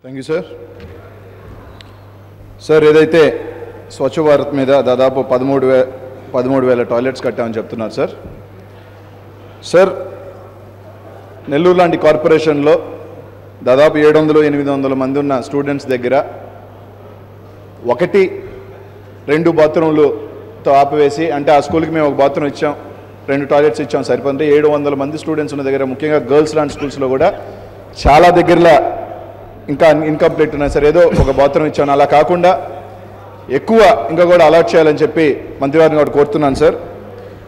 Thank you sir. Sir ఏదైతే స్వచ్ఛ భారత్ మీద దాదాపు 13,000 టాయిలెట్స్ కట్టామని చెప్తున్నారు సార్. సార్ నెల్లూరు లాంటి కార్పొరేషన్లో దాదాపు 700-800 మంది ఉన్న స్టూడెంట్స్ దగ్గర 1-2 బాత్రూమ్లతో ఆపివేసి, అంటే ఆ స్కూల్కి మేము ఒక బాత్రూమ్ ఇచ్చాం, 2 టాయిలెట్స్ ఇచ్చాం సరిపోతే 700 మంది స్టూడెంట్స్ ఉన్న దగ్గర, ముఖ్యంగా గర్ల్స్ లాంటి స్కూల్స్లో కూడా చాలా దగ్గరలో ఇంకా ఇన్కంప్లీట్ ఉన్నాయి సార్. ఏదో ఒక బాత్రూమ్ ఇచ్చాను, అలా కాకుండా ఎక్కువ ఇంకా కూడా అలాట్ చేయాలని చెప్పి మంత్రివారిని కూడా కోరుతున్నాను సార్.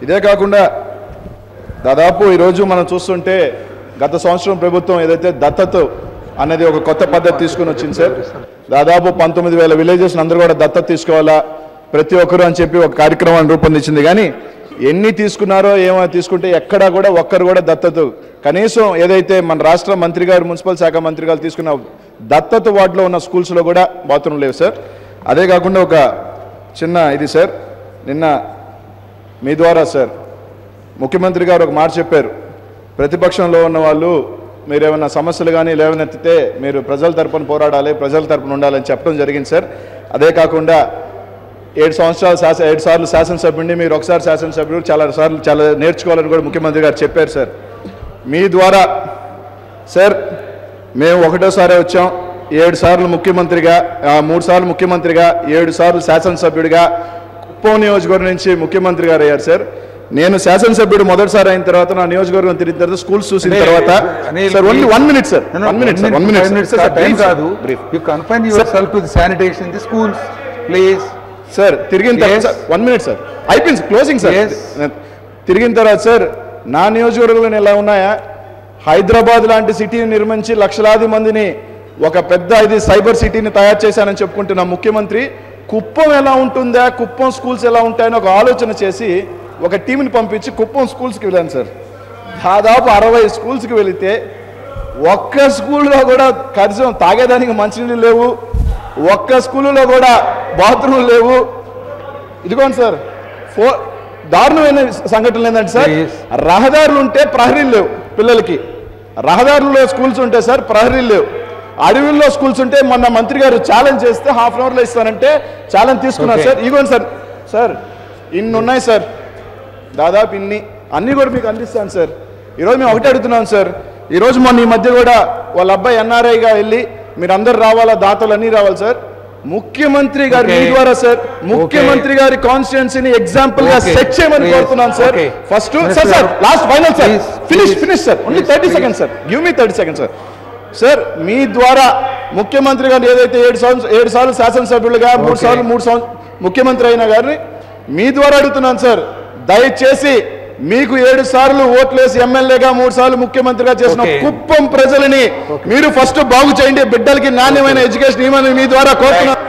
ఇదే కాకుండా దాదాపు ఈరోజు మనం చూస్తుంటే గత సంవత్సరం ప్రభుత్వం ఏదైతే దత్తత అనేది ఒక కొత్త పద్ధతి తీసుకుని వచ్చింది సార్. దాదాపు 19,000 విలేజెస్ని అందరూ కూడా దత్తత తీసుకోవాలా ప్రతి ఒక్కరు అని చెప్పి ఒక కార్యక్రమాన్ని రూపొందించింది. కానీ ఎన్ని తీసుకున్నారో ఏమో తీసుకుంటే ఎక్కడా కూడా ఒక్కరు కూడా దత్తత, కనీసం ఏదైతే మన రాష్ట్ర మంత్రి గారు, మున్సిపల్ శాఖ మంత్రి గారు తీసుకున్న దత్తత వార్డులో ఉన్న స్కూల్స్లో కూడా బాత్రూమ్ లేవు సార్. అదే కాకుండా ఒక చిన్న ఇది సార్, నిన్న మీ ద్వారా సార్ ముఖ్యమంత్రి గారు ఒక మాట చెప్పారు, ప్రతిపక్షంలో ఉన్న వాళ్ళు మీరు ఏమైనా సమస్యలు కానీ లేవనెత్తితే మీరు ప్రజల తరపున పోరాడాలి, ప్రజల తరపున ఉండాలని చెప్పడం జరిగింది సార్. అదే కాకుండా 7 సార్లు శాసనసభ్యుడిని, మీరు ఒకసారి శాసనసభ్యుడు, చాలా నేర్చుకోవాలని కూడా ముఖ్యమంత్రి గారు చెప్పారు సార్. మీ ద్వారా సార్ మేము ఒకటోసారి వచ్చాం, 7 సార్లు ముఖ్యమంత్రిగా, 3 సార్లు ముఖ్యమంత్రిగా, 7 సార్లు శాసనసభ్యుడిగా కుప్పం నియోజకవర్గం నుంచి ముఖ్యమంత్రి గారు అయ్యారు సార్. నేను శాసనసభ్యుడు మొదటిసారి అయిన తర్వాత నా నియోజకవర్గం తిరిగిన తర్వాత స్కూల్స్ చూసిన తర్వాత sir only 1 minute sir, 1 minute sir, 1 minute sir, time కాదు. You confine yourself to the sanitation, the schools, please. Sir తిరిగిన తర్వాత 1 minute సార్, అయిపోయింది క్లోజింగ్ సార్. తిరిగిన తర్వాత సార్ నా నియోజకవర్గంలో ఎలా ఉన్నాయా, హైదరాబాద్ లాంటి సిటీని నిర్మించి లక్షలాది మందిని ఒక పెద్ద ఇది సైబర్ సిటీని తయారు చేశానని చెప్పుకుంటున్న ముఖ్యమంత్రి కుప్పం ఎలా ఉంటుందా, కుప్పం స్కూల్స్ ఎలా ఉంటాయని ఒక ఆలోచన చేసి ఒక టీంని పంపించి కుప్పం స్కూల్స్కి వెళ్ళాను సార్. దాదాపు 60 స్కూల్స్కి వెళితే ఒక్క స్కూల్లో కూడా కనీసం తాగేదానికి మంచినీళ్ళు లేవు, ఒక్క స్కూల్లో కూడా బాత్రూమ్లు లేవు. ఇదిగోండి సార్, దారుణమైన సంఘటనలు ఏంటంటే సార్, రహదారులు ఉంటే ప్రహరీలు లేవు పిల్లలకి, రహదారుల్లో స్కూల్స్ ఉంటే సార్ ప్రహరీలు లేవు, అడవుల్లో స్కూల్స్ ఉంటే మొన్న మంత్రి గారు ఛాలెంజ్ చేస్తే ½ అవర్లో ఇస్తానంటే ఛాలెంజ్ తీసుకున్నారు సార్. ఇదిగోండి సార్, సార్ ఇన్ని ఉన్నాయి సార్, దాదాపు అన్నీ కూడా మీకు అందిస్తాను సార్. ఈరోజు మేము ఒకటే అడుగుతున్నాం సార్, ఈరోజు మొన్న ఈ మధ్య కూడా వాళ్ళ అబ్బాయి ఎన్ఆర్ఐగా వెళ్ళి మీరు అందరు రావాలా, దాతలు అన్నీ రావాలి సార్. ముఖ్యమంత్రి గారి మీ ద్వారా సార్, ముఖ్యమంత్రి గారి కాన్స్టిట్యుయెన్సీని ఎగ్జాంపుల్ గా సెట్ చేయమని కోరుతున్నాను sir. First sir last final sir, finish sir, only 30 seconds sir, give me 30 seconds sir. Sir మీ ద్వారా ముఖ్యమంత్రి గారు ఏదైతే 7 సార్లు శాసనసభ్యులుగా 3 సార్లు ముఖ్యమంత్రి అయిన గారిని మీ ద్వారా అడుగుతున్నాను సార్, దయచేసి మీకు 7 సార్లు ఓట్లేసి ఎమ్మెల్యేగా 3 సార్లు ముఖ్యమంత్రిగా చేసిన కుప్పం ప్రజలని మీరు ఫస్ట్ బాగు చేయండి, బిడ్డలకి నాణ్యమైన ఎడ్యుకేషన్ ఇవ్వమని మీ ద్వారా కోరుతున్నాను.